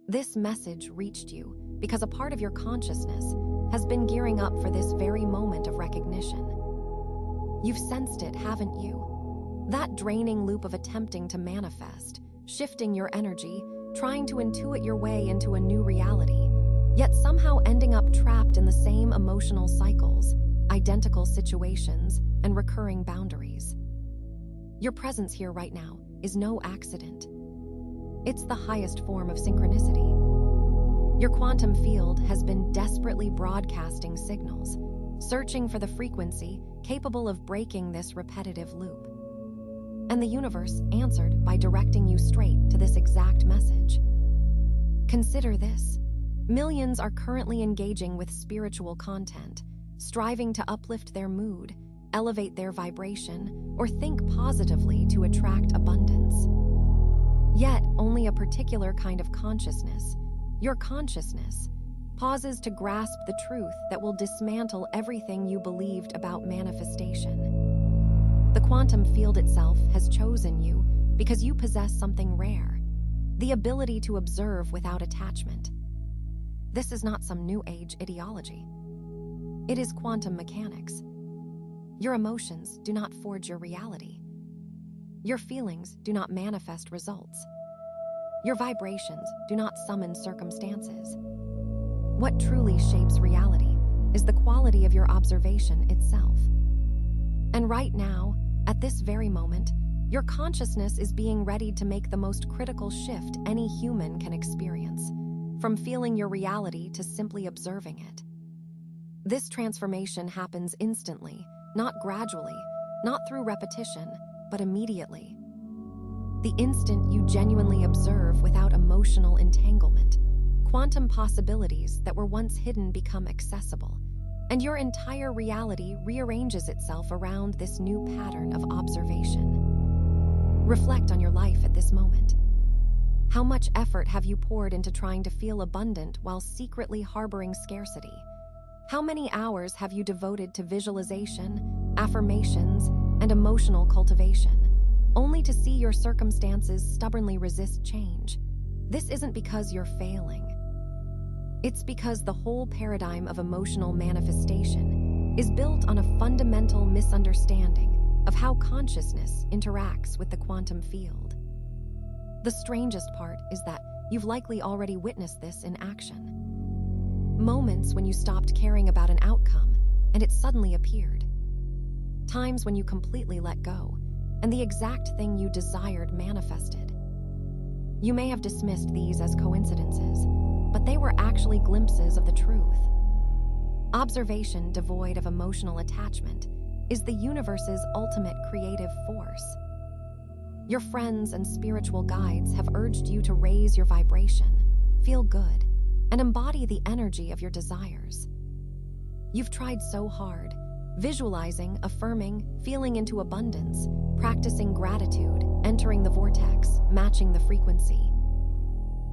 This message reached you because a part of your consciousness has been gearing up for this very moment of recognition. You've sensed it, haven't you? That draining loop of attempting to manifest, shifting your energy, trying to intuit your way into a new reality, yet somehow ending up trapped in the same emotional cycles, identical situations, and recurring boundaries. Your presence here right now is no accident. It's the highest form of synchronicity. Your quantum field has been desperately broadcasting signals, searching for the frequency capable of breaking this repetitive loop. And the universe answered by directing you straight to this exact message. Consider this. Millions are currently engaging with spiritual content, striving to uplift their mood, elevate their vibration, or think positively to attract abundance. Yet, only a particular kind of consciousness, your consciousness, pauses to grasp the truth that will dismantle everything you believed about manifestation. The quantum field itself has chosen you because you possess something rare, the ability to observe without attachment. This is not some new age ideology. It is quantum mechanics. Your emotions do not forge your reality. Your feelings do not manifest results. Your vibrations do not summon circumstances. What truly shapes reality is the quality of your observation itself. And right now, at this very moment, your consciousness is being readied to make the most critical shift any human can experience, from feeling your reality to simply observing it. This transformation happens instantly, not gradually, not through repetition, but immediately. The instant you genuinely observe without emotional entanglement, quantum possibilities that were once hidden become accessible, and your entire reality rearranges itself around this new pattern of observation. Reflect on your life at this moment. How much effort have you poured into trying to feel abundant while secretly harboring scarcity? How many hours have you devoted to visualization, affirmations, and emotional cultivation, only to see your circumstances stubbornly resist change? This isn't because you're failing. It's because the whole paradigm of emotional manifestation is built on a fundamental misunderstanding of how consciousness interacts with the quantum field. The strangest part is that you've likely already witnessed this in action. Moments when you stopped caring about an outcome and it suddenly appeared. Times when you completely let go and the exact thing you desired manifested. You may have dismissed these as coincidences, but they were actually glimpses of the truth. Observation devoid of emotional attachment is the universe's ultimate creative force. Your friends and spiritual guides have urged you to raise your vibration, feel good, and embody the energy of your desires. You've tried so hard, visualizing, affirming, feeling into abundance, practicing gratitude, entering the vortex, matching the frequency.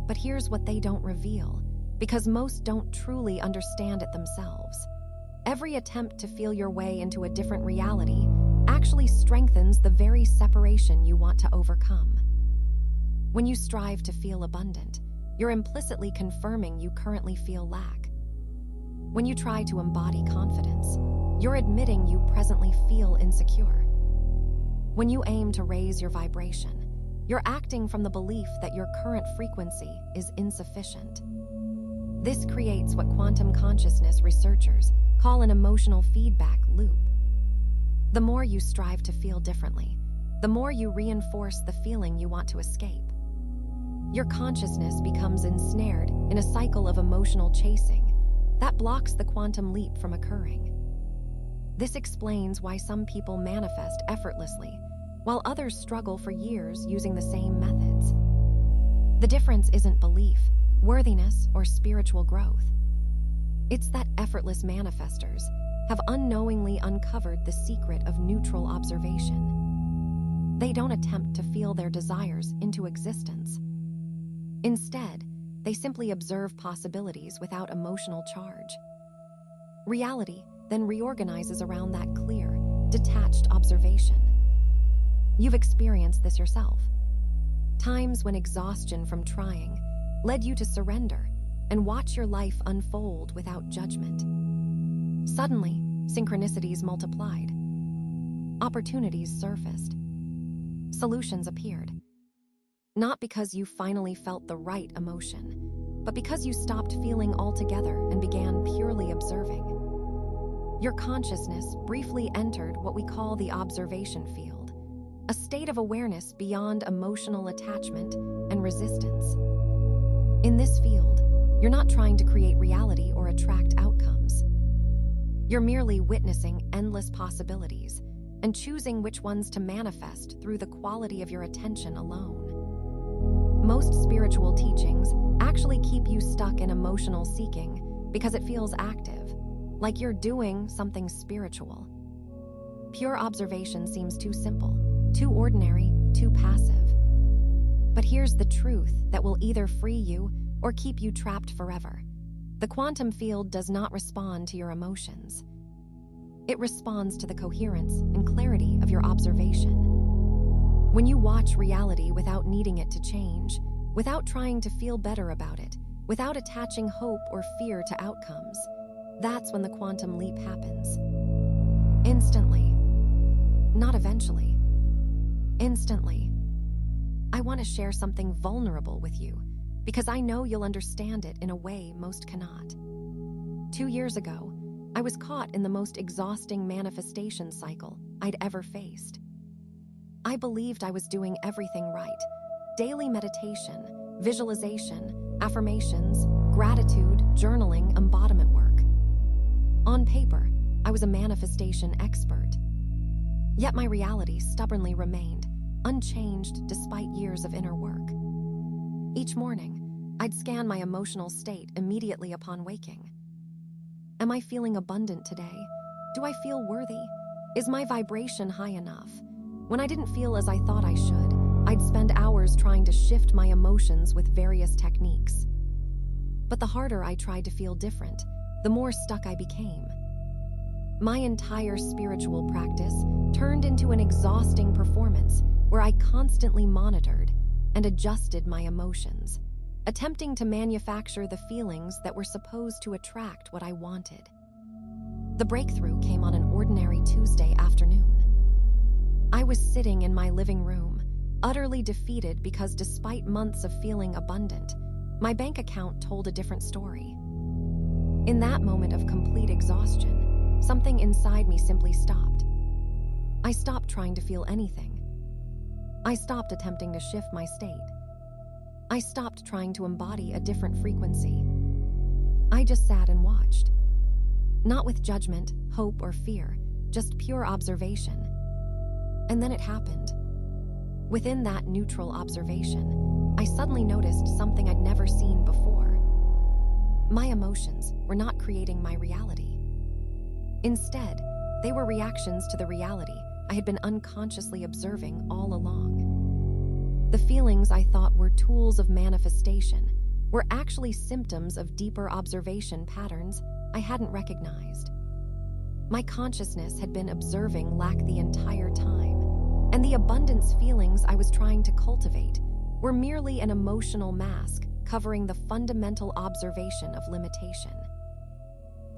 But here's what they don't reveal, because most don't truly understand it themselves. Every attempt to feel your way into a different reality actually strengthens the very separation you want to overcome. When you strive to feel abundant, you're implicitly confirming you currently feel lack. When you try to embody confidence, you're admitting you presently feel insecure. When you aim to raise your vibration, you're acting from the belief that your current frequency is insufficient. This creates what quantum consciousness researchers call an emotional feedback loop. The more you strive to feel differently, the more you reinforce the feeling you want to escape. Your consciousness becomes ensnared in a cycle of emotional chasing that blocks the quantum leap from occurring. This explains why some people manifest effortlessly, while others struggle for years using the same methods. The difference isn't belief, worthiness, or spiritual growth. It's that effortless manifestors have unknowingly uncovered the secret of neutral observation. They don't attempt to feel their desires into existence. Instead, they simply observe possibilities without emotional charge. Reality then reorganizes around that clear, detached observation. You've experienced this yourself. Times when exhaustion from trying, led you to surrender and watch your life unfold without judgment. Suddenly, synchronicities multiplied. Opportunities surfaced. Solutions appeared. Not because you finally felt the right emotion, but because you stopped feeling altogether and began purely observing. Your consciousness briefly entered what we call the observation field, a state of awareness beyond emotional attachment and resistance. In this field, you're not trying to create reality or attract outcomes. You're merely witnessing endless possibilities and choosing which ones to manifest through the quality of your attention alone. Most spiritual teachings actually keep you stuck in emotional seeking because it feels active, like you're doing something spiritual. Pure observation seems too simple, too ordinary, too passive. But here's the truth that will either free you or keep you trapped forever. The quantum field does not respond to your emotions. It responds to the coherence and clarity of your observation. When you watch reality without needing it to change, without trying to feel better about it, without attaching hope or fear to outcomes, that's when the quantum leap happens. Instantly. Not eventually. Instantly. I want to share something vulnerable with you because I know you'll understand it in a way most cannot. 2 years ago, I was caught in the most exhausting manifestation cycle I'd ever faced. I believed I was doing everything right. Daily meditation, visualization, affirmations, gratitude, journaling, embodiment work. On paper, I was a manifestation expert. Yet my reality stubbornly remained unchanged despite years of inner work. Each morning, I'd scan my emotional state immediately upon waking. Am I feeling abundant today? Do I feel worthy? Is my vibration high enough? When I didn't feel as I thought I should, I'd spend hours trying to shift my emotions with various techniques. But the harder I tried to feel different, the more stuck I became. My entire spiritual practice turned into an exhausting performance where I constantly monitored and adjusted my emotions, attempting to manufacture the feelings that were supposed to attract what I wanted. The breakthrough came on an ordinary Tuesday afternoon. I was sitting in my living room, utterly defeated because despite months of feeling abundant, my bank account told a different story. In that moment of complete exhaustion, something inside me simply stopped. I stopped trying to feel anything. I stopped attempting to shift my state. I stopped trying to embody a different frequency. I just sat and watched. Not with judgment, hope, or fear, just pure observation. And then it happened. Within that neutral observation, I suddenly noticed something I'd never seen before. My emotions were not creating my reality. Instead, they were reactions to the reality I had been unconsciously observing all along. The feelings I thought were tools of manifestation were actually symptoms of deeper observation patterns I hadn't recognized. My consciousness had been observing lack the entire time, and the abundance feelings I was trying to cultivate were merely an emotional mask covering the fundamental observation of limitation.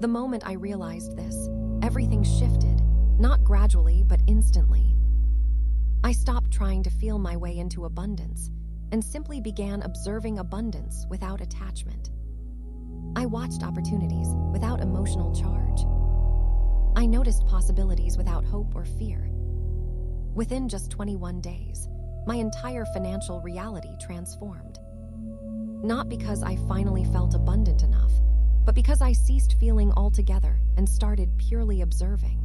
The moment I realized this, everything shifted, not gradually but instantly. I stopped trying to feel my way into abundance and simply began observing abundance without attachment. I watched opportunities without emotional charge. I noticed possibilities without hope or fear. Within just 21 days, my entire financial reality transformed. Not because I finally felt abundant enough, but because I ceased feeling altogether and started purely observing.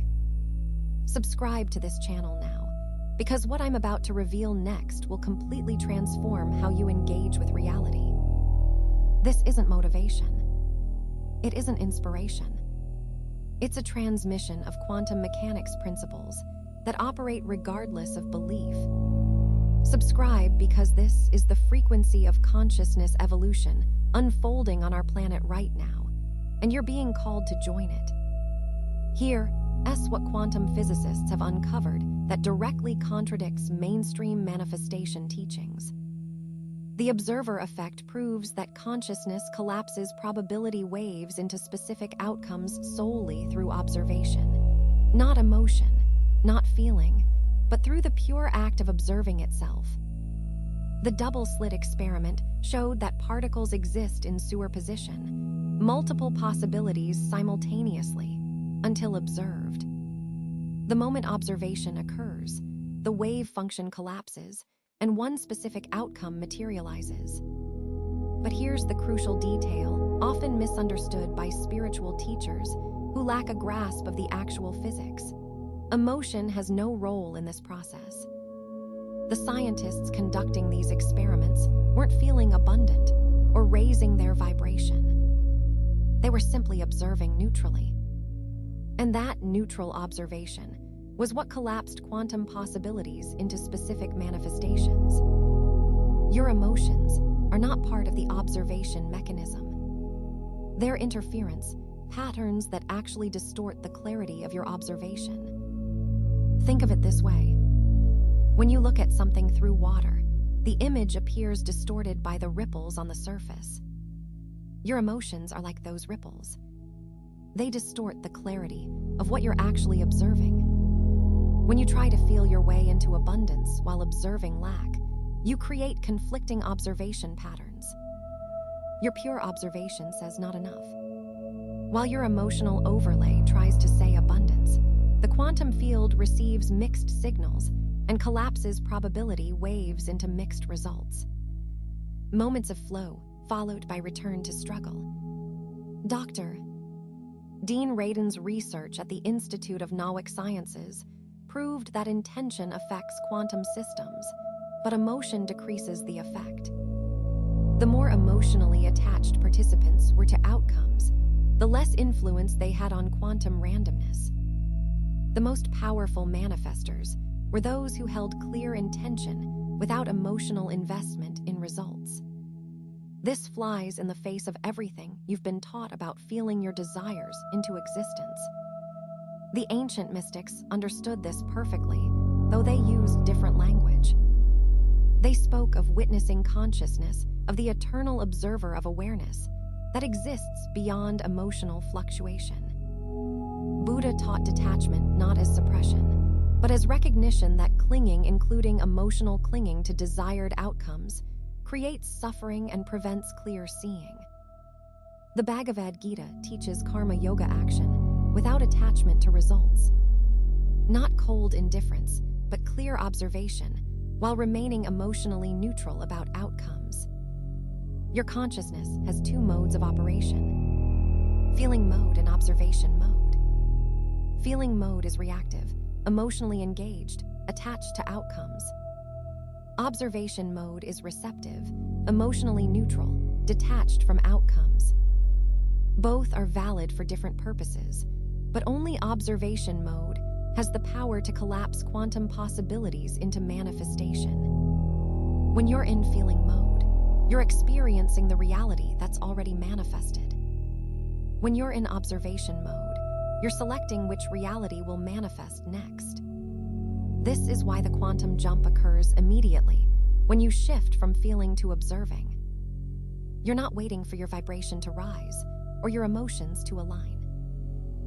Subscribe to this channel now, because what I'm about to reveal next will completely transform how you engage with reality. This isn't motivation. It isn't inspiration. It's a transmission of quantum mechanics principles that operate regardless of belief. Subscribe because this is the frequency of consciousness evolution unfolding on our planet right now, and you're being called to join it. Here, what quantum physicists have uncovered that directly contradicts mainstream manifestation teachings. The observer effect proves that consciousness collapses probability waves into specific outcomes solely through observation. Not emotion, not feeling, but through the pure act of observing itself. The double-slit experiment showed that particles exist in superposition, multiple possibilities simultaneously, until observed. The moment observation occurs, the wave function collapses, and one specific outcome materializes. But here's the crucial detail, often misunderstood by spiritual teachers who lack a grasp of the actual physics. Emotion has no role in this process. The scientists conducting these experiments weren't feeling abundant or raising their vibration. They were simply observing neutrally. And that neutral observation was what collapsed quantum possibilities into specific manifestations. Your emotions are not part of the observation mechanism. They're interference, patterns that actually distort the clarity of your observation. Think of it this way. When you look at something through water, the image appears distorted by the ripples on the surface. Your emotions are like those ripples. They distort the clarity of what you're actually observing. When you try to feel your way into abundance while observing lack, you create conflicting observation patterns. Your pure observation says not enough, while your emotional overlay tries to say abundance. The quantum field receives mixed signals and collapses probability waves into mixed results. Moments of flow, followed by return to struggle. Dr. Dean Radin's research at the Institute of Nowick Sciences proved that intention affects quantum systems, but emotion decreases the effect. The more emotionally attached participants were to outcomes, the less influence they had on quantum randomness. The most powerful manifestors were those who held clear intention without emotional investment in results. This flies in the face of everything you've been taught about feeling your desires into existence. The ancient mystics understood this perfectly, though they used different language. They spoke of witnessing consciousness, of the eternal observer of awareness that exists beyond emotional fluctuation. Buddha taught detachment not as suppression, but as recognition that clinging, including emotional clinging to desired outcomes, creates suffering and prevents clear seeing. The Bhagavad Gita teaches karma yoga action without attachment to results. Not cold indifference, but clear observation, while remaining emotionally neutral about outcomes. Your consciousness has two modes of operation: feeling mode and observation mode. Feeling mode is reactive, emotionally engaged, attached to outcomes. Observation mode is receptive, emotionally neutral, detached from outcomes. Both are valid for different purposes, but only observation mode has the power to collapse quantum possibilities into manifestation. When you're in feeling mode, you're experiencing the reality that's already manifested. When you're in observation mode, you're selecting which reality will manifest next. This is why the quantum jump occurs immediately when you shift from feeling to observing. You're not waiting for your vibration to rise or your emotions to align.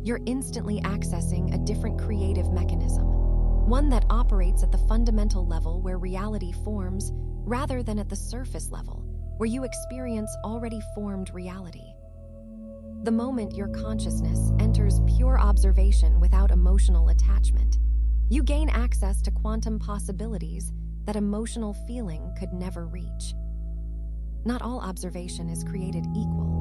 You're instantly accessing a different creative mechanism, one that operates at the fundamental level where reality forms rather than at the surface level where you experience already formed reality. The moment your consciousness enters pure observation without emotional attachment, you gain access to quantum possibilities that emotional feeling could never reach. Not all observation is created equal.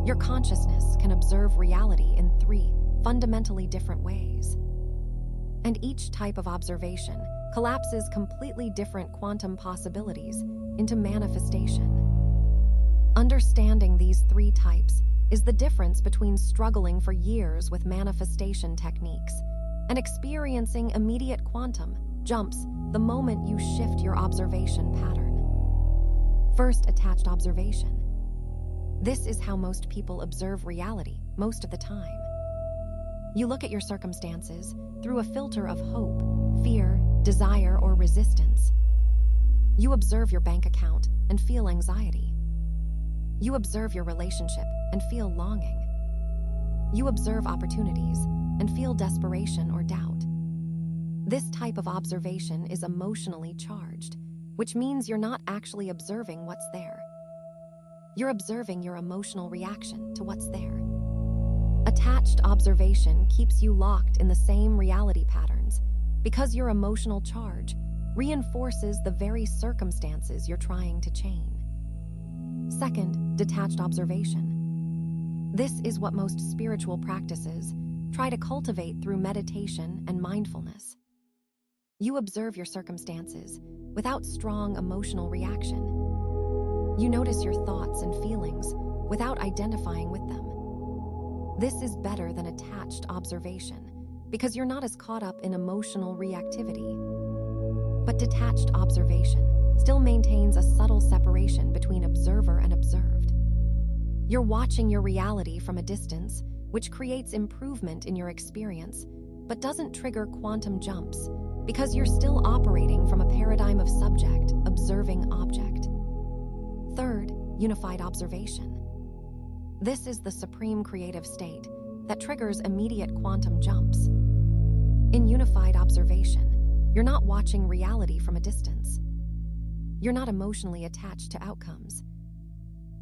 Your consciousness can observe reality in three fundamentally different ways. And each type of observation collapses completely different quantum possibilities into manifestation. Understanding these three types is the difference between struggling for years with manifestation techniques and experiencing immediate quantum jumps the moment you shift your observation pattern. First, attached observation. This is how most people observe reality most of the time. You look at your circumstances through a filter of hope, fear, desire, or resistance. You observe your bank account, and feel anxiety. You observe your relationship and feel longing. You observe opportunities and feel desperation or doubt. This type of observation is emotionally charged, which means you're not actually observing what's there. You're observing your emotional reaction to what's there. Attached observation keeps you locked in the same reality patterns because your emotional charge reinforces the very circumstances you're trying to change. Second, detached observation. This is what most spiritual practices try to cultivate through meditation and mindfulness. You observe your circumstances without strong emotional reaction. You notice your thoughts and feelings without identifying with them. This is better than attached observation because you're not as caught up in emotional reactivity. But detached observation still maintains a subtle separation between observer and observed. You're watching your reality from a distance, which creates improvement in your experience, but doesn't trigger quantum jumps because you're still operating from a paradigm of subject, observing object. Third, unified observation. This is the supreme creative state that triggers immediate quantum jumps. In unified observation, you're not watching reality from a distance. You're not emotionally attached to outcomes.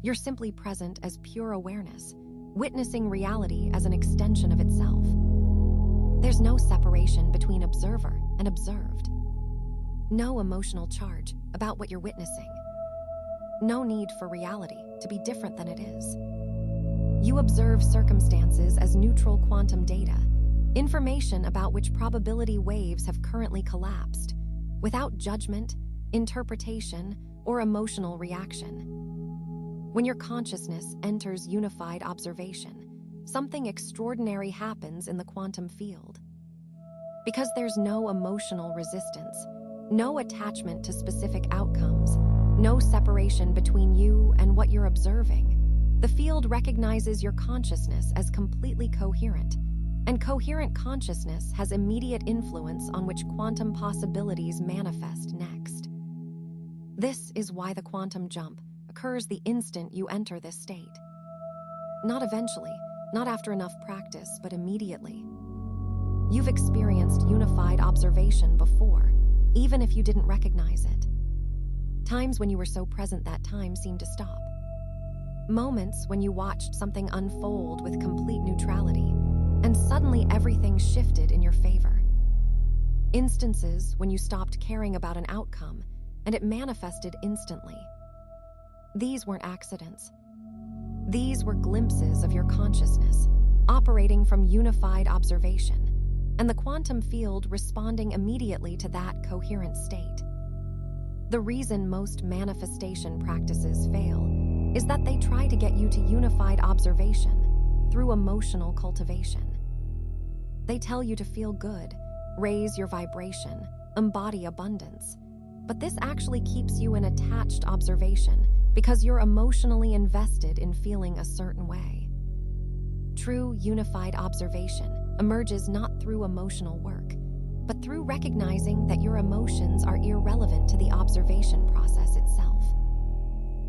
You're simply present as pure awareness, witnessing reality as an extension of itself. There's no separation between observer and observed. No emotional charge about what you're witnessing. No need for reality to be different than it is. You observe circumstances as neutral quantum data, information about which probability waves have currently collapsed, without judgment, interpretation, or emotional reaction. When your consciousness enters unified observation, something extraordinary happens in the quantum field. Because there's no emotional resistance, no attachment to specific outcomes, no separation between you and what you're observing, the field recognizes your consciousness as completely coherent, and coherent consciousness has immediate influence on which quantum possibilities manifest next. This is why the quantum jump occurs the instant you enter this state. Not eventually, not after enough practice, but immediately. You've experienced unified observation before, even if you didn't recognize it. Times when you were so present that time seemed to stop. Moments when you watched something unfold with complete neutrality, and suddenly everything shifted in your favor. Instances when you stopped caring about an outcome, and it manifested instantly. These weren't accidents. These were glimpses of your consciousness, operating from unified observation, and the quantum field responding immediately to that coherent state. The reason most manifestation practices fail is that they try to get you to unified observation through emotional cultivation. They tell you to feel good, raise your vibration, embody abundance, but this actually keeps you in attached observation because you're emotionally invested in feeling a certain way. True unified observation emerges not through emotional work, but through recognizing that your emotions are irrelevant to the observation process itself.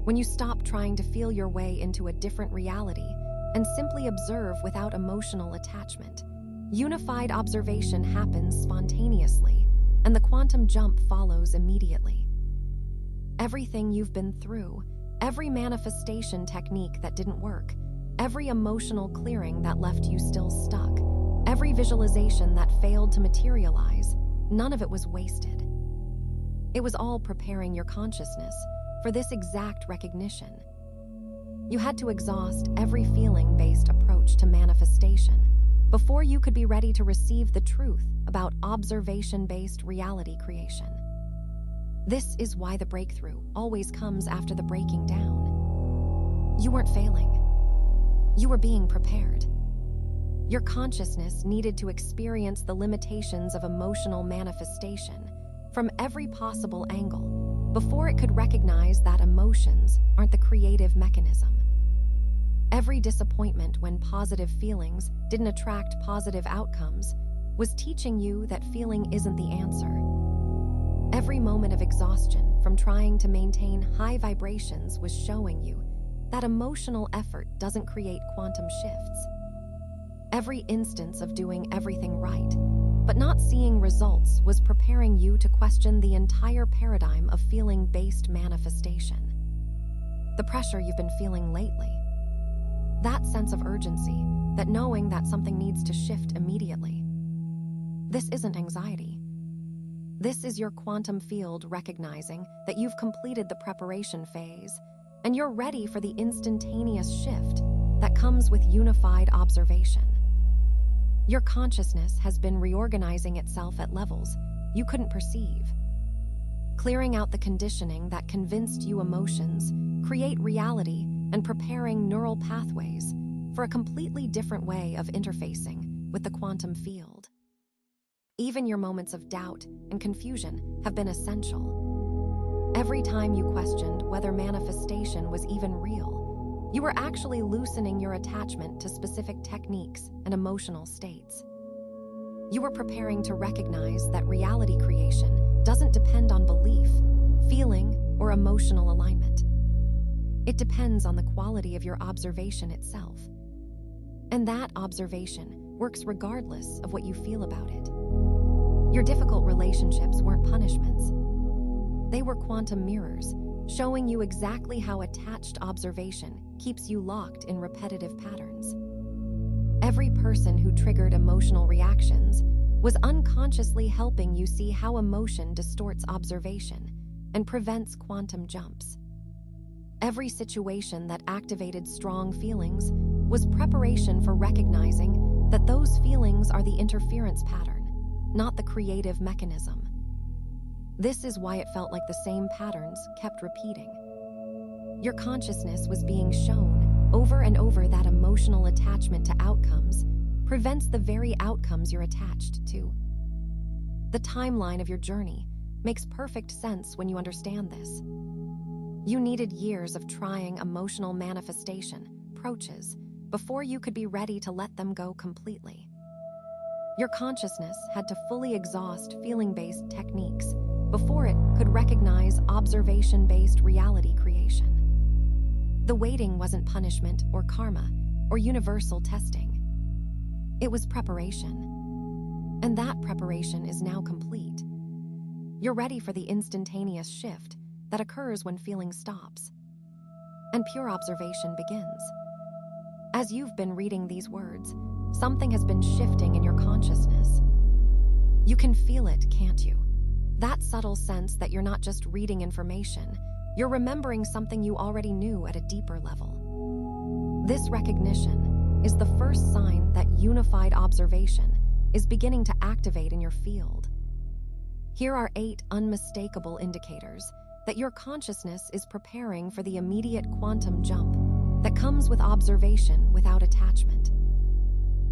When you stop trying to feel your way into a different reality and simply observe without emotional attachment, unified observation happens spontaneously, and the quantum jump follows immediately. Everything you've been through, every manifestation technique that didn't work, every emotional clearing that left you still stuck, every visualization that failed to materialize, none of it was wasted. It was all preparing your consciousness for this exact recognition. You had to exhaust every feeling-based approach to manifestation before you could be ready to receive the truth about observation-based reality creation. This is why the breakthrough always comes after the breaking down. You weren't failing. You were being prepared. Your consciousness needed to experience the limitations of emotional manifestation from every possible angle before it could recognize that emotions aren't the creative mechanism. Every disappointment when positive feelings didn't attract positive outcomes was teaching you that feeling isn't the answer. Every moment of exhaustion from trying to maintain high vibrations was showing you that emotional effort doesn't create quantum shifts. Every instance of doing everything right, but not seeing results, was preparing you to question the entire paradigm of feeling-based manifestation. The pressure you've been feeling lately, that sense of urgency, that knowing that something needs to shift immediately. This isn't anxiety. This is your quantum field recognizing that you've completed the preparation phase and you're ready for the instantaneous shift that comes with unified observation. Your consciousness has been reorganizing itself at levels you couldn't perceive, clearing out the conditioning that convinced you emotions create reality and preparing neural pathways for a completely different way of interfacing with the quantum field. Even your moments of doubt and confusion have been essential. Every time you questioned whether manifestation was even real, you were actually loosening your attachment to specific techniques and emotional states. You were preparing to recognize that reality creation doesn't depend on belief, feeling, or emotional alignment. It depends on the quality of your observation itself. And that observation works regardless of what you feel about it. Your difficult relationships weren't punishments. They were quantum mirrors, showing you exactly how attached observation keeps you locked in repetitive patterns. Every person who triggered emotional reactions was unconsciously helping you see how emotion distorts observation and prevents quantum jumps. Every situation that activated strong feelings was preparation for recognizing that those feelings are the interference pattern, not the creative mechanism. This is why it felt like the same patterns kept repeating. Your consciousness was being shown over and over that emotional attachment to outcomes prevents the very outcomes you're attached to. The timeline of your journey makes perfect sense when you understand this. You needed years of trying emotional manifestation approaches before you could be ready to let them go completely. Your consciousness had to fully exhaust feeling-based techniques before it could recognize observation-based reality creation. The waiting wasn't punishment or karma or universal testing. It was preparation. And that preparation is now complete. You're ready for the instantaneous shift that occurs when feeling stops. And pure observation begins. As you've been reading these words, something has been shifting in your consciousness. You can feel it, can't you? That subtle sense that you're not just reading information, you're remembering something you already knew at a deeper level. This recognition is the first sign that unified observation is beginning to activate in your field. Here are 8 unmistakable indicators that your consciousness is preparing for the immediate quantum jump that comes with observation without attachment.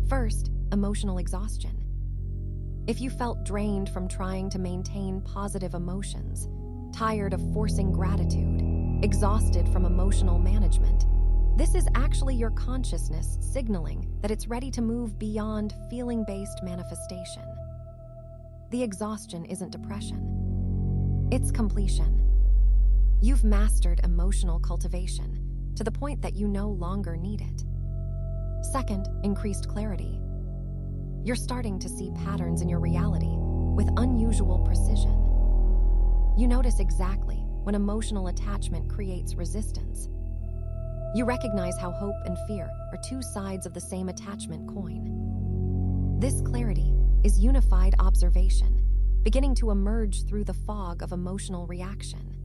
First, emotional exhaustion. If you felt drained from trying to maintain positive emotions, tired of forcing gratitude, exhausted from emotional management, this is actually your consciousness signaling that it's ready to move beyond feeling-based manifestation. The exhaustion isn't depression. It's completion. You've mastered emotional cultivation to the point that you no longer need it. Second, increased clarity. You're starting to see patterns in your reality with unusual precision. You notice exactly when emotional attachment creates resistance. You recognize how hope and fear are 2 sides of the same attachment coin. This clarity is unified observation, beginning to emerge through the fog of emotional reaction.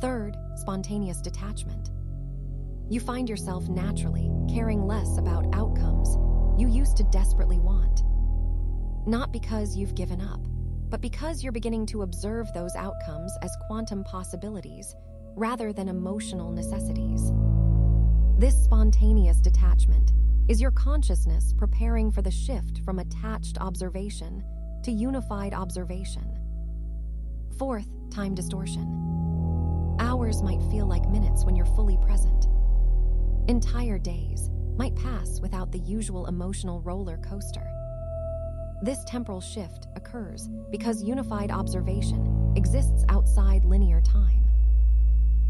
Third, spontaneous detachment. You find yourself naturally caring less about outcomes you used to desperately want. Not because you've given up, but because you're beginning to observe those outcomes as quantum possibilities rather than emotional necessities. This spontaneous detachment is your consciousness preparing for the shift from attached observation to unified observation. Fourth, time distortion. Hours might feel like minutes when you're fully present. Entire days might pass without the usual emotional roller coaster. This temporal shift occurs because unified observation exists outside linear time.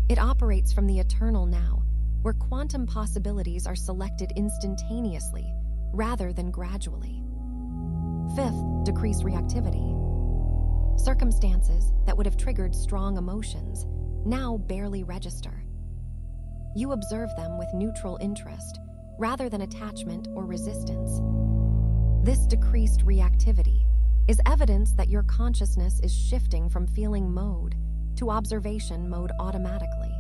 It operates from the eternal now, where quantum possibilities are selected instantaneously rather than gradually. Fifth, decreased reactivity. Circumstances that would have triggered strong emotions now barely register. You observe them with neutral interest rather than attachment or resistance. This decreased reactivity is evidence that your consciousness is shifting from feeling mode to observation mode automatically.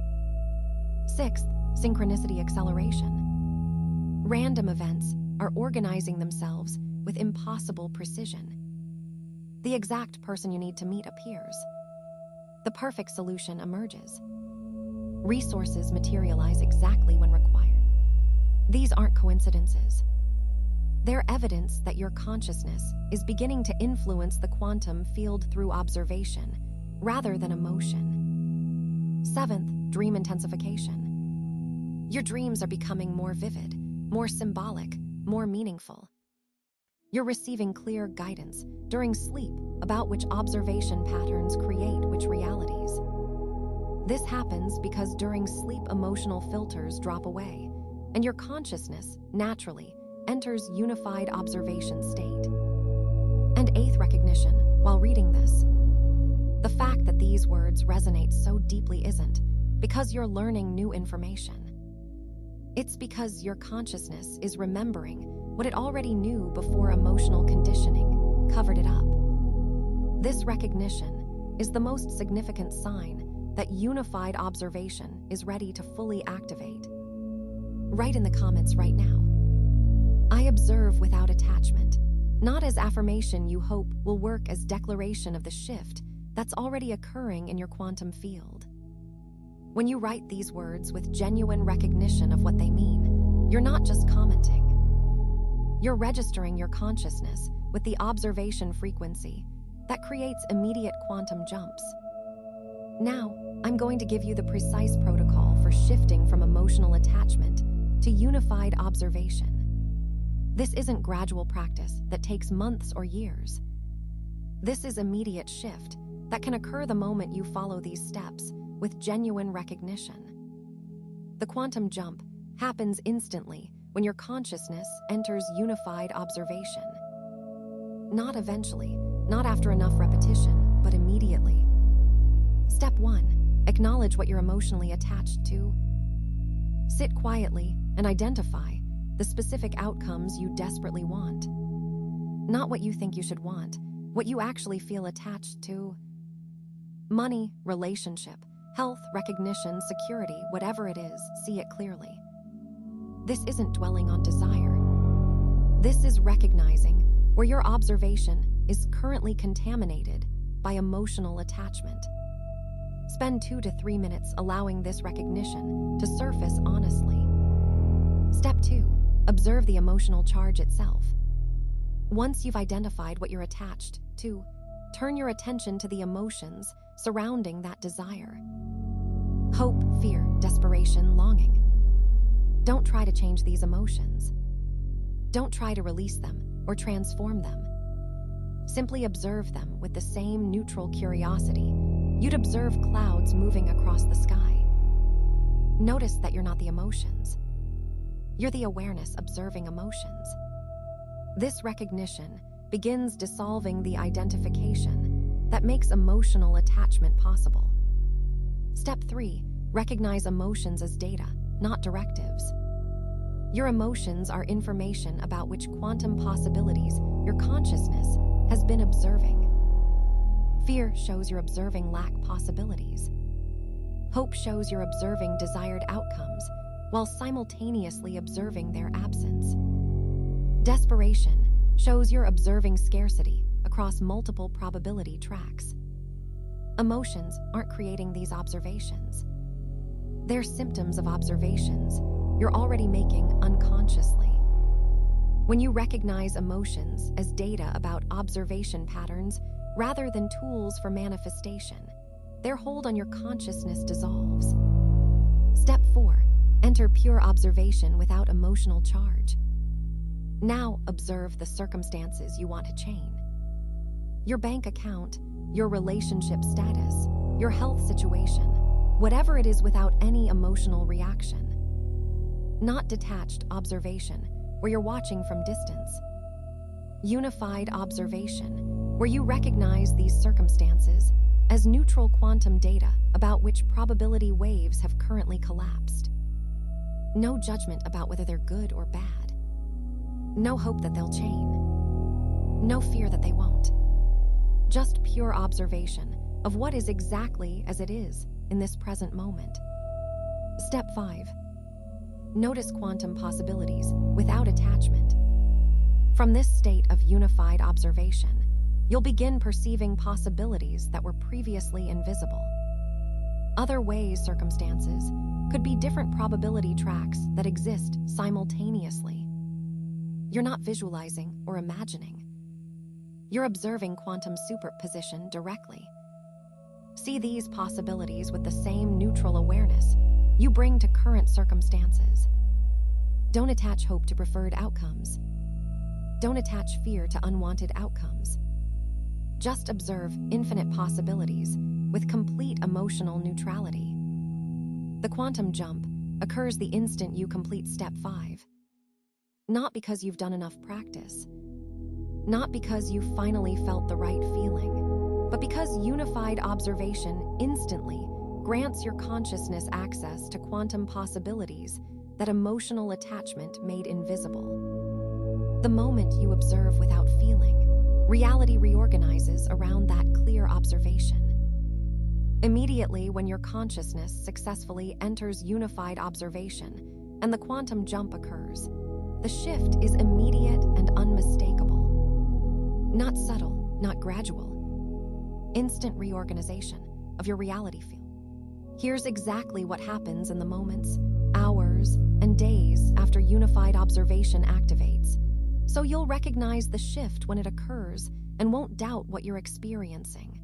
Sixth, synchronicity acceleration. Random events are organizing themselves with impossible precision. The exact person you need to meet appears. The perfect solution emerges. Resources materialize exactly when required. These aren't coincidences. They're evidence that your consciousness is beginning to influence the quantum field through observation rather than emotion. Seventh, dream intensification. Your dreams are becoming more vivid, more symbolic, more meaningful. You're receiving clear guidance during sleep about which observation patterns create which realities. This happens because during sleep emotional filters drop away, and your consciousness, naturally, enters unified observation state. And eighth, recognition. While reading this, the fact that these words resonate so deeply isn't because you're learning new information. It's because your consciousness is remembering what it already knew before emotional conditioning covered it up. This recognition is the most significant sign that unified observation is ready to fully activate. Write in the comments right now. I observe without attachment, not as affirmation you hope will work as declaration of the shift that's already occurring in your quantum field. When you write these words with genuine recognition of what they mean, you're not just commenting. You're registering your consciousness with the observation frequency that creates immediate quantum jumps. Now, I'm going to give you the precise protocol for shifting from emotional attachment to unified observation. This isn't gradual practice that takes months or years. This is immediate shift that can occur the moment you follow these steps with genuine recognition. The quantum jump happens instantly when your consciousness enters unified observation. Not eventually, not after enough repetition, but immediately. Step 1, acknowledge what you're emotionally attached to. Sit quietly and identify the specific outcomes you desperately want. Not what you think you should want, what you actually feel attached to. Money, relationship, health, recognition, security, whatever it is, see it clearly. This isn't dwelling on desire. This is recognizing where your observation is currently contaminated by emotional attachment. Spend 2 to 3 minutes allowing this recognition to surface honestly. Step 2, observe the emotional charge itself. Once you've identified what you're attached to, turn your attention to the emotions surrounding that desire. Hope, fear, desperation, longing. Don't try to change these emotions. Don't try to release them or transform them. Simply observe them with the same neutral curiosity you'd observe clouds moving across the sky. Notice that you're not the emotions. You're the awareness observing emotions. This recognition begins dissolving the identification that makes emotional attachment possible. Step 3, recognize emotions as data, not directives. Your emotions are information about which quantum possibilities your consciousness has been observing. Fear shows you're observing lack possibilities. Hope shows you're observing desired outcomes while simultaneously observing their absence. Desperation shows you're observing scarcity across multiple probability tracks. Emotions aren't creating these observations. They're symptoms of observations you're already making unconsciously. When you recognize emotions as data about observation patterns rather than tools for manifestation, their hold on your consciousness dissolves. Step 4, enter pure observation without emotional charge. Now observe the circumstances you want to change. Your bank account, your relationship status, your health situation, whatever it is without any emotional reaction. Not detached observation, where you're watching from distance. Unified observation, where you recognize these circumstances as neutral quantum data about which probability waves have currently collapsed. No judgment about whether they're good or bad. No hope that they'll change. No fear that they won't. Just pure observation of what is exactly as it is in this present moment. Step 5. Notice quantum possibilities without attachment. From this state of unified observation, you'll begin perceiving possibilities that were previously invisible. Other ways circumstances could be different probability tracks that exist simultaneously. You're not visualizing or imagining. You're observing quantum superposition directly. See these possibilities with the same neutral awareness you bring to current circumstances. Don't attach hope to preferred outcomes. Don't attach fear to unwanted outcomes. Just observe infinite possibilities with complete emotional neutrality. The quantum jump occurs the instant you complete step 5. Not because you've done enough practice. Not because you finally felt the right feeling, but because unified observation instantly grants your consciousness access to quantum possibilities that emotional attachment made invisible. The moment you observe without feeling, reality reorganizes around that clear observation. Immediately when your consciousness successfully enters unified observation and the quantum jump occurs, the shift is immediate and unmistakable. Not subtle, not gradual. Instant reorganization of your reality field. Here's exactly what happens in the moments, hours, and days after unified observation activates, so you'll recognize the shift when it occurs and won't doubt what you're experiencing.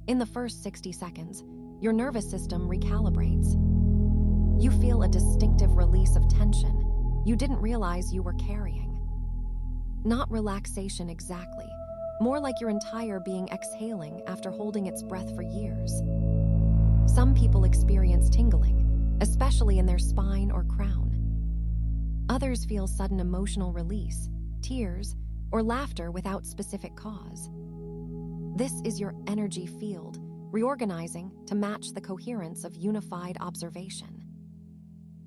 In the first 60 seconds, your nervous system recalibrates. You feel a distinctive release of tension you didn't realize you were carrying. Not relaxation exactly, more like your entire being exhaling after holding its breath for years. Some people experience tingling, especially in their spine or crown. Others feel sudden emotional release, tears, or laughter without specific cause. This is your energy field, reorganizing to match the coherence of unified observation.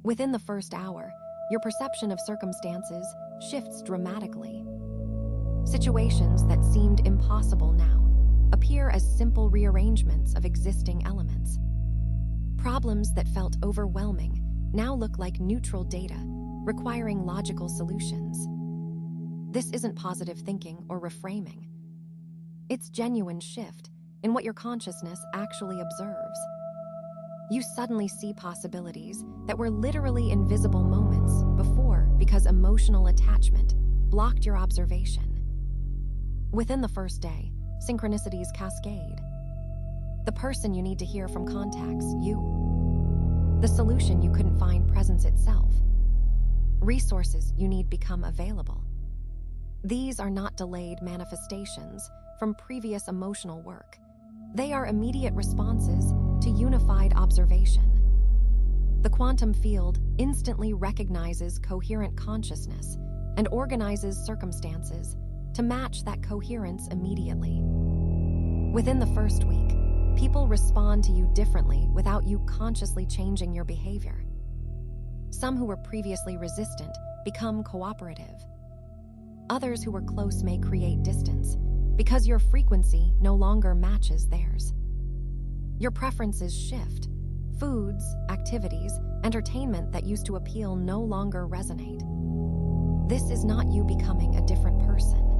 Within the first hour, your perception of circumstances shifts dramatically. Situations that seemed impossible now appear as simple rearrangements of existing elements. Problems that felt overwhelming now look like neutral data, requiring logical solutions. This isn't positive thinking or reframing. It's genuine shift in what your consciousness actually observes. You suddenly see possibilities that were literally invisible moments before because emotional attachment blocked your observation. Within the first day, synchronicities cascade. The person you need to hear from contacts you. The solution you couldn't find presents itself. Resources you need become available. These are not delayed manifestations from previous emotional work. They are immediate responses to unified observation. The quantum field instantly recognizes coherent consciousness and organizes circumstances to match that coherence immediately. Within the first week, people respond to you differently without you consciously changing your behavior. Some who were previously resistant become cooperative. Others who were close may create distance because your frequency no longer matches theirs. Your preferences shift. Foods, activities, entertainment that used to appeal no longer resonate. This is not you becoming a different person.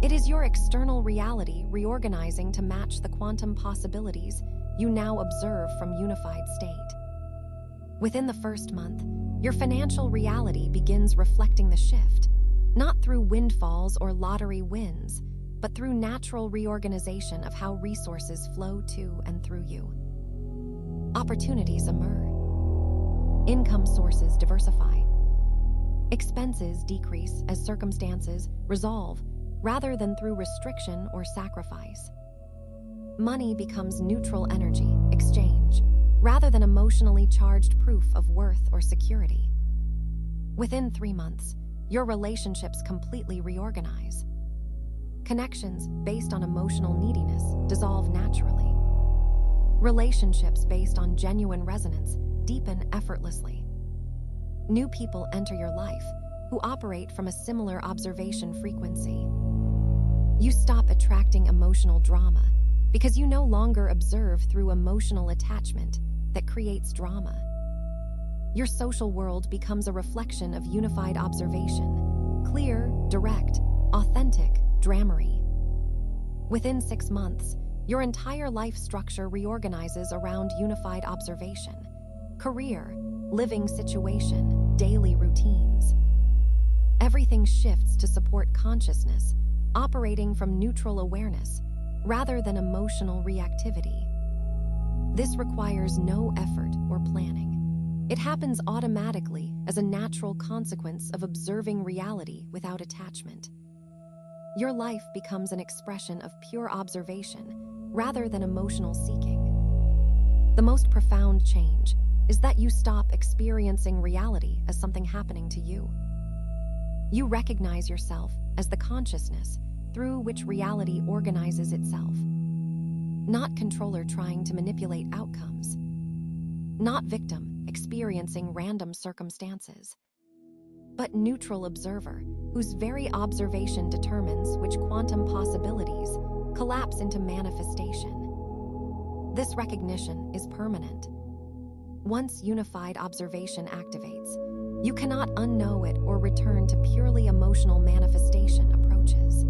It is your external reality reorganizing to match the quantum possibilities you now observe from unified state. Within the first month, your financial reality begins reflecting the shift, not through windfalls or lottery wins, but through natural reorganization of how resources flow to and through you. Opportunities emerge. Income sources diversify. Expenses decrease as circumstances resolve rather than through restriction or sacrifice. Money becomes neutral energy, exchange, rather than emotionally charged proof of worth or security. Within 3 months, your relationships completely reorganize. Connections based on emotional neediness dissolve naturally. Relationships based on genuine resonance deepen effortlessly. New people enter your life who operate from a similar observation frequency. You stop attracting emotional drama because you no longer observe through emotional attachment that creates drama. Your social world becomes a reflection of unified observation, clear, direct, authentic, dramery. Within 6 months, your entire life structure reorganizes around unified observation, career, living situation, daily routines. Everything shifts to support consciousness, operating from neutral awareness rather than emotional reactivity. This requires no effort or planning. It happens automatically as a natural consequence of observing reality without attachment. Your life becomes an expression of pure observation rather than emotional seeking. The most profound change is that you stop experiencing reality as something happening to you. You recognize yourself as the consciousness through which reality organizes itself. Not controller trying to manipulate outcomes. Not victim experiencing random circumstances. But neutral observer whose very observation determines which quantum possibilities collapse into manifestation. This recognition is permanent. Once unified observation activates, you cannot unknow it or return to purely emotional manifestation approaches.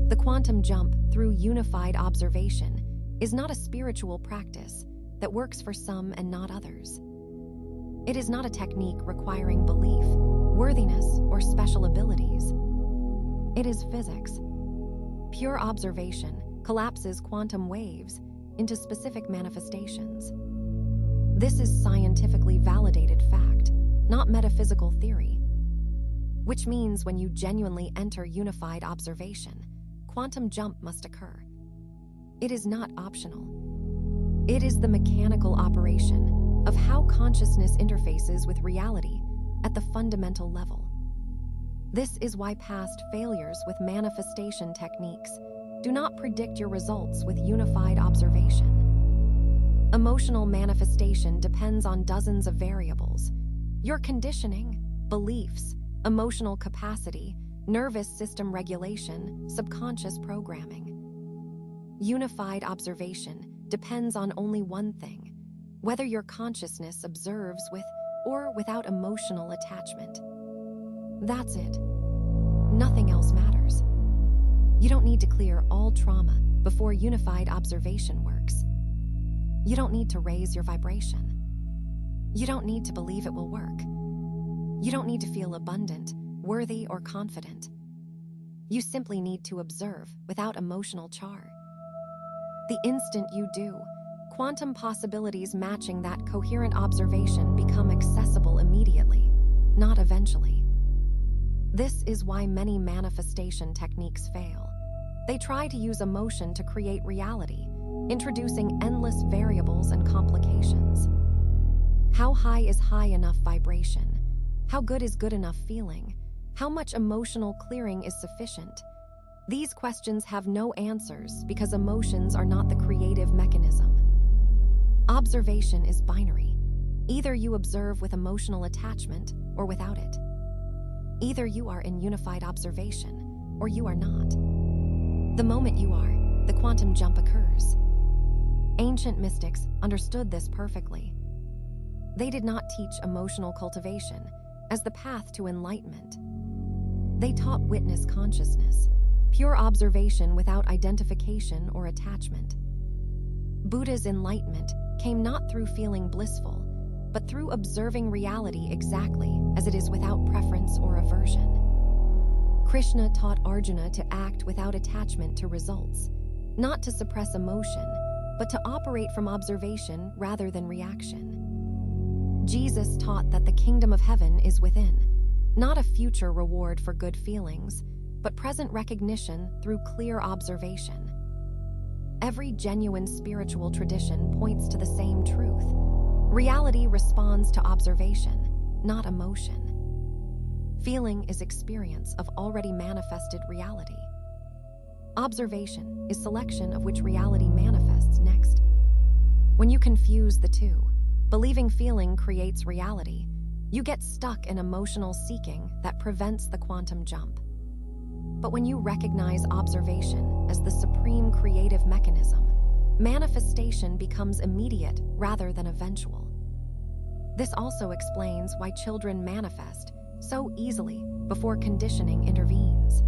The quantum jump through unified observation is not a spiritual practice that works for some and not others. It is not a technique requiring belief, worthiness, or special abilities. It is physics. Pure observation collapses quantum waves into specific manifestations. This is scientifically validated fact, not metaphysical theory. Which means when you genuinely enter unified observation, quantum jump must occur. It is not optional. It is the mechanical operation of how consciousness interfaces with reality at the fundamental level. This is why past failures with manifestation techniques do not predict your results with unified observation. Emotional manifestation depends on dozens of variables: your conditioning, beliefs, emotional capacity, nervous system regulation, subconscious programming. Unified observation depends on only one thing: whether your consciousness observes with or without emotional attachment. That's it. Nothing else matters. You don't need to clear all trauma before unified observation works. You don't need to raise your vibration. You don't need to believe it will work. You don't need to feel abundant, worthy, or confident. You simply need to observe without emotional char. The instant you do, quantum possibilities matching that coherent observation become accessible immediately, not eventually. This is why many manifestation techniques fail. They try to use emotion to create reality, introducing endless variables and complications. How high is high enough vibration? How good is good enough feeling? How much emotional clearing is sufficient? These questions have no answers because emotions are not the creative mechanism. Observation is binary. Either you observe with emotional attachment or without it. Either you are in unified observation or you are not. The moment you are, the quantum jump occurs. Ancient mystics understood this perfectly. They did not teach emotional cultivation as the path to enlightenment. They taught witness consciousness, pure observation without identification or attachment. Buddha's enlightenment came not through feeling blissful, but through observing reality exactly as it is without preference or aversion. Krishna taught Arjuna to act without attachment to results, not to suppress emotion, but to operate from observation rather than reaction. Jesus taught that the kingdom of heaven is within, not a future reward for good feelings, but present recognition through clear observation. Every genuine spiritual tradition points to the same truth. Reality responds to observation, not emotion. Feeling is experience of already manifested reality. Observation is selection of which reality manifests next. When you confuse the two, believing feeling creates reality, you get stuck in emotional seeking that prevents the quantum jump. But when you recognize observation as the supreme creative mechanism, manifestation becomes immediate rather than eventual. This also explains why children manifest so easily before conditioning intervenes.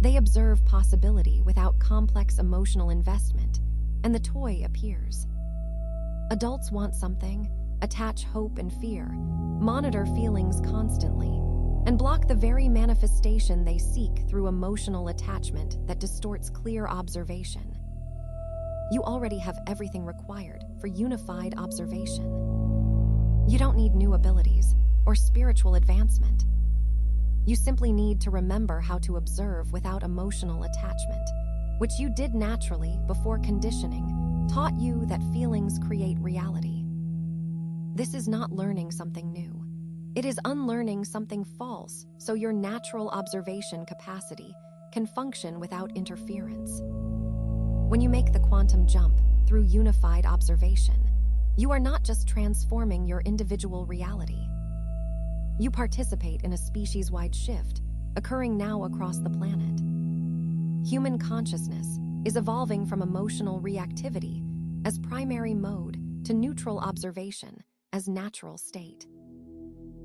They observe possibility without complex emotional investment, and the toy appears. Adults want something, attach hope and fear, monitor feelings constantly, and block the very manifestation they seek through emotional attachment that distorts clear observation. You already have everything required for unified observation. You don't need new abilities or spiritual advancement. You simply need to remember how to observe without emotional attachment, which you did naturally before conditioning taught you that feelings create reality. This is not learning something new. It is unlearning something false so your natural observation capacity can function without interference. When you make the quantum jump through unified observation, you are not just transforming your individual reality. You participate in a species-wide shift occurring now across the planet. Human consciousness is evolving from emotional reactivity as primary mode to neutral observation as natural state.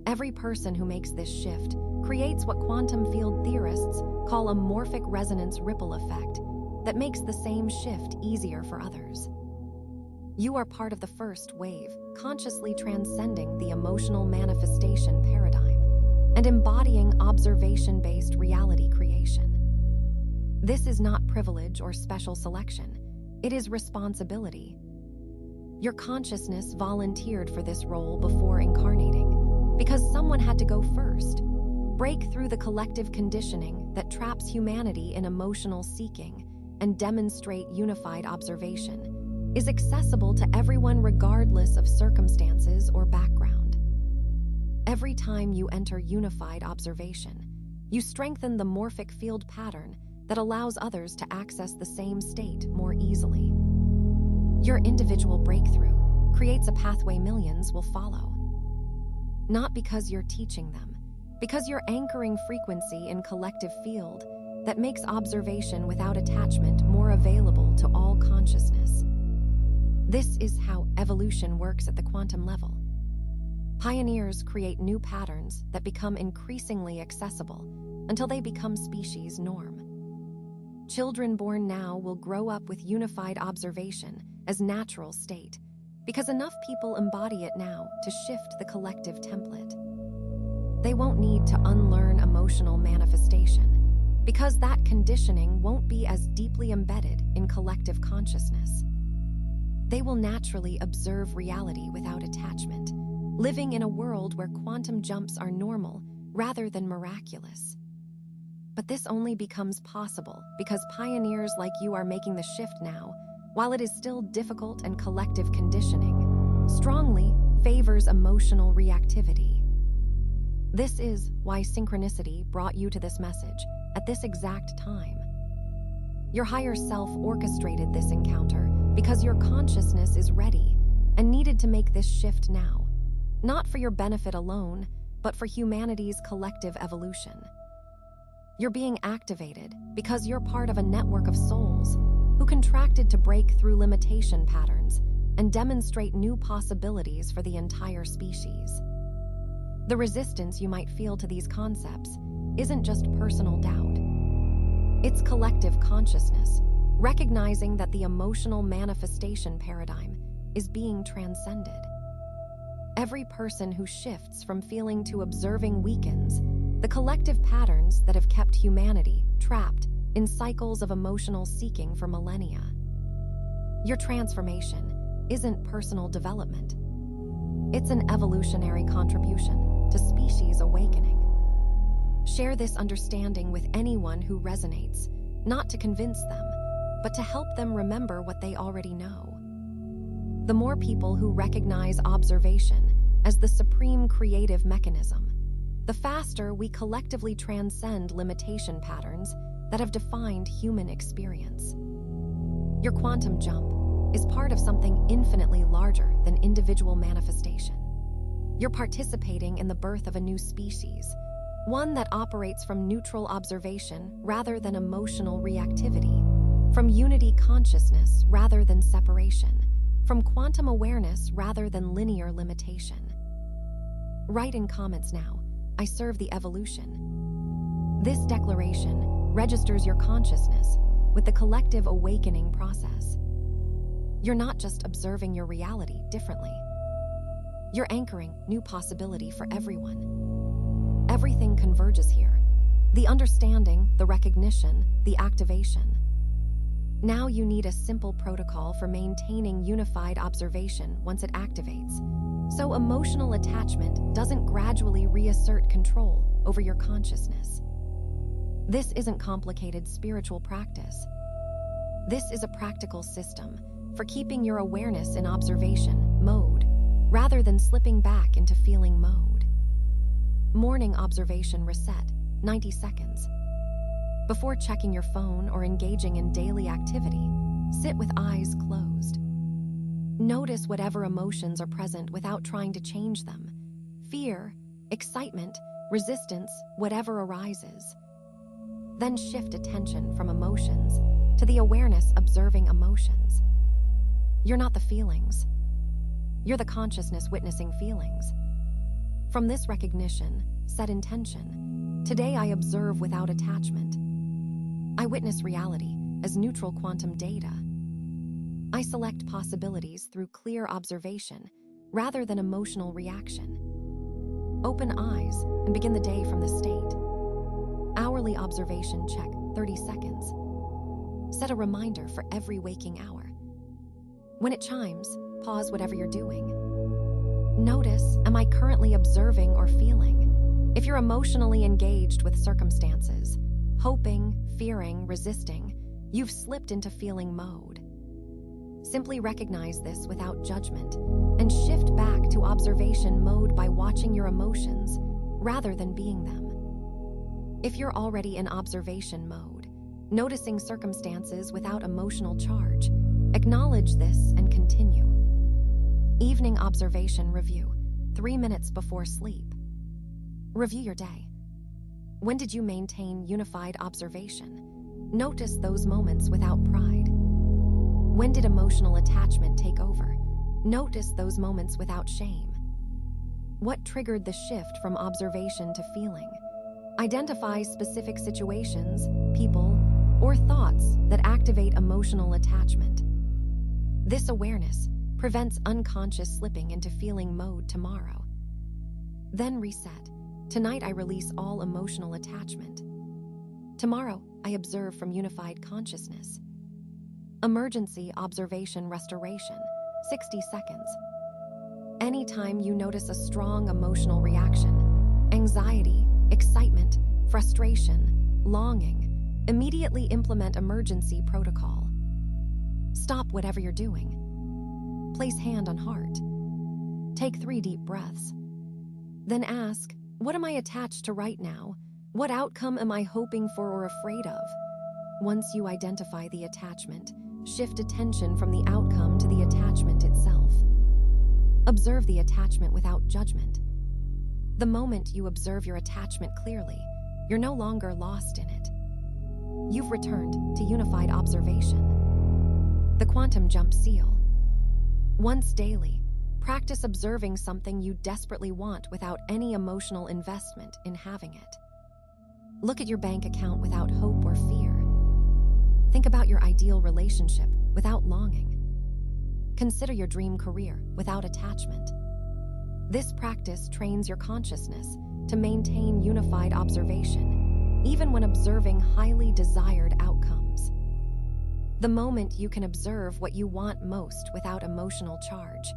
Every person who makes this shift creates what quantum field theorists call a morphic resonance ripple effect that makes the same shift easier for others. You are part of the first wave, consciously transcending the emotional manifestation paradigm and embodying observation-based reality creation. This is not privilege or special selection. It is responsibility. Your consciousness volunteered for this role before incarnating because someone had to go first. Break through the collective conditioning that traps humanity in emotional seeking and demonstrate unified observation is accessible to everyone regardless of circumstances or background. Every time you enter unified observation, you strengthen the morphic field pattern that allows others to access the same state more easily. Your individual breakthrough creates a pathway millions will follow. Not because you're teaching them, because you're anchoring frequency in collective field that makes observation without attachment more available to all consciousness. This is how evolution works at the quantum level. Pioneers create new patterns that become increasingly accessible until they become species norm. Children born now will grow up with unified observation as natural state because enough people embody it now to shift the collective template. They won't need to unlearn emotional manifestation because that conditioning won't be as deeply embedded in collective consciousness. They will naturally observe reality without attachment, living in a world where quantum jumps are normal rather than miraculous. But this only becomes possible because pioneers like you are making the shift now, while it is still difficult and collective conditioning strongly favors emotional reactivity. This is why synchronicity brought you to this message at this exact time. Your higher self orchestrated this encounter because your consciousness is ready and needed to make this shift now, not for your benefit alone, but for humanity's collective evolution. You're being activated because you're part of a network of souls who contracted to break through limitation patterns and demonstrate new possibilities for the entire species. The resistance you might feel to these concepts isn't just personal doubt. It's collective consciousness, recognizing that the emotional manifestation paradigm is being transcended. Every person who shifts from feeling to observing weakens the collective patterns that have kept humanity trapped in cycles of emotional seeking for millennia. Your transformation isn't personal development. It's an evolutionary contribution to species awakening. Share this understanding with anyone who resonates, not to convince them, but to help them remember what they already know. The more people who recognize observation as the supreme creative mechanism, the faster we collectively transcend limitation patterns that have defined human experience. Your quantum jump is part of something infinitely larger than individual manifestation. You're participating in the birth of a new species, one that operates from neutral observation rather than emotional reactivity, from unity consciousness rather than separation, from quantum awareness rather than linear limitation. Write in comments now, "I serve the evolution." This declaration registers your consciousness with the collective awakening process. You're not just observing your reality differently. You're anchoring new possibility for everyone. Everything converges here: the understanding, the recognition, the activation. Now you need a simple protocol for maintaining unified observation once it activates, so emotional attachment doesn't gradually reassert control over your consciousness. This isn't complicated spiritual practice. This is a practical system for keeping your awareness in observation mode rather than slipping back into feeling mode. Morning observation reset, 90 seconds. Before checking your phone or engaging in daily activity, sit with eyes closed. Notice whatever emotions are present without trying to change them. Fear, excitement, resistance, whatever arises. Then shift attention from emotions to the awareness observing emotions. You're not the feelings. You're the consciousness witnessing feelings. From this recognition, set intention. Today I observe without attachment. I witness reality as neutral quantum data. I select possibilities through clear observation rather than emotional reaction. Open eyes and begin the day from this state. Hourly observation check, 30 seconds. Set a reminder for every waking hour. When it chimes, pause whatever you're doing. Notice, am I currently observing or feeling? If you're emotionally engaged with circumstances, hoping, fearing, resisting, you've slipped into feeling mode. Simply recognize this without judgment and shift back to observation mode by watching your emotions rather than being them. If you're already in observation mode, noticing circumstances without emotional charge, acknowledge this and continue. Evening observation review, 3 minutes before sleep. Review your day. When did you maintain unified observation? Notice those moments without pride. When did emotional attachment take over? Notice those moments without shame. What triggered the shift from observation to feeling? Identify specific situations, people, or thoughts that activate emotional attachment. This awareness prevents unconscious slipping into feeling mode tomorrow. Then reset. Tonight I release all emotional attachment. Tomorrow I observe from unified consciousness. Emergency observation restoration, 60 seconds. Anytime you notice a strong emotional reaction, anxiety, excitement, frustration, longing, immediately implement emergency protocol. Stop whatever you're doing. Place hand on heart. Take 3 deep breaths. Then ask, what am I attached to right now? What outcome am I hoping for or afraid of? Once you identify the attachment, shift attention from the outcome to the attachment itself. Observe the attachment without judgment. The moment you observe your attachment clearly, you're no longer lost in it. You've returned to unified observation. The quantum jump seal. Once daily, practice observing something you desperately want without any emotional investment in having it. Look at your bank account without hope or fear. Think about your ideal relationship without longing. Consider your dream career without attachment. This practice trains your consciousness to maintain unified observation, even when observing highly desired outcomes. The moment you can observe what you want most without emotional charge,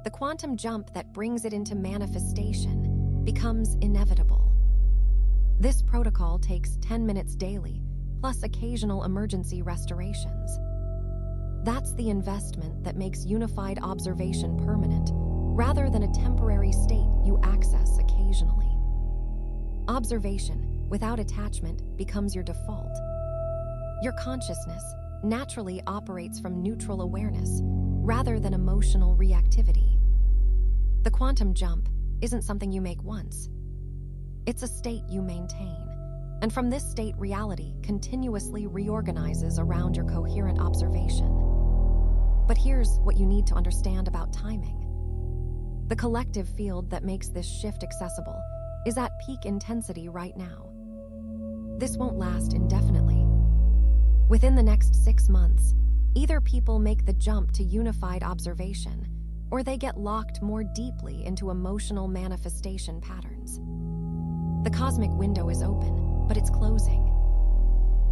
the quantum jump that brings it into manifestation becomes inevitable. This protocol takes 10 minutes daily, plus occasional emergency restorations. That's the investment that makes unified observation permanent, rather than a temporary state you access occasionally. Observation, without attachment, becomes your default. Your consciousness naturally operates from neutral awareness, rather than emotional reactivity. The quantum jump isn't something you make once. It's a state you maintain. And from this state, reality continuously reorganizes around your coherent observation. But here's what you need to understand about timing. The collective field that makes this shift accessible is at peak intensity right now. This won't last indefinitely. Within the next 6 months, either people make the jump to unified observation, or they get locked more deeply into emotional manifestation patterns. The cosmic window is open, but it's closing.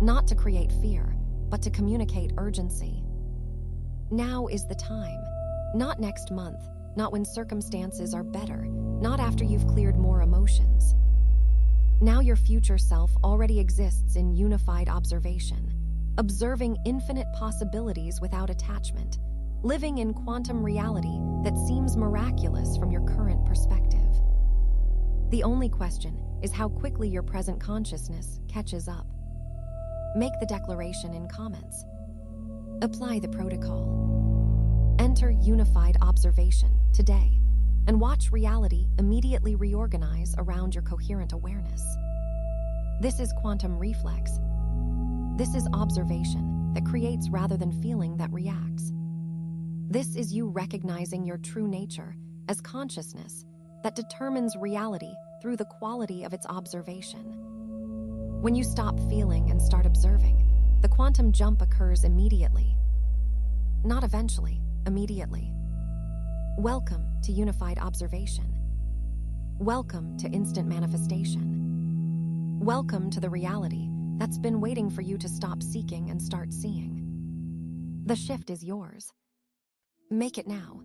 Not to create fear, but to communicate urgency. Now is the time. Not next month, not when circumstances are better, not after you've cleared more emotions. Now your future self already exists in unified observation, observing infinite possibilities without attachment, living in quantum reality that seems miraculous from your current perspective. The only question is how quickly your present consciousness catches up. Make the declaration in comments. Apply the protocol. Enter unified observation today and watch reality immediately reorganize around your coherent awareness. This is quantum reflex. This is observation that creates rather than feeling that reacts. This is you recognizing your true nature as consciousness that determines reality through the quality of its observation. When you stop feeling and start observing, the quantum jump occurs immediately. Not eventually, immediately. Welcome to unified observation. Welcome to instant manifestation. Welcome to the reality that's been waiting for you to stop seeking and start seeing. The shift is yours. Make it now.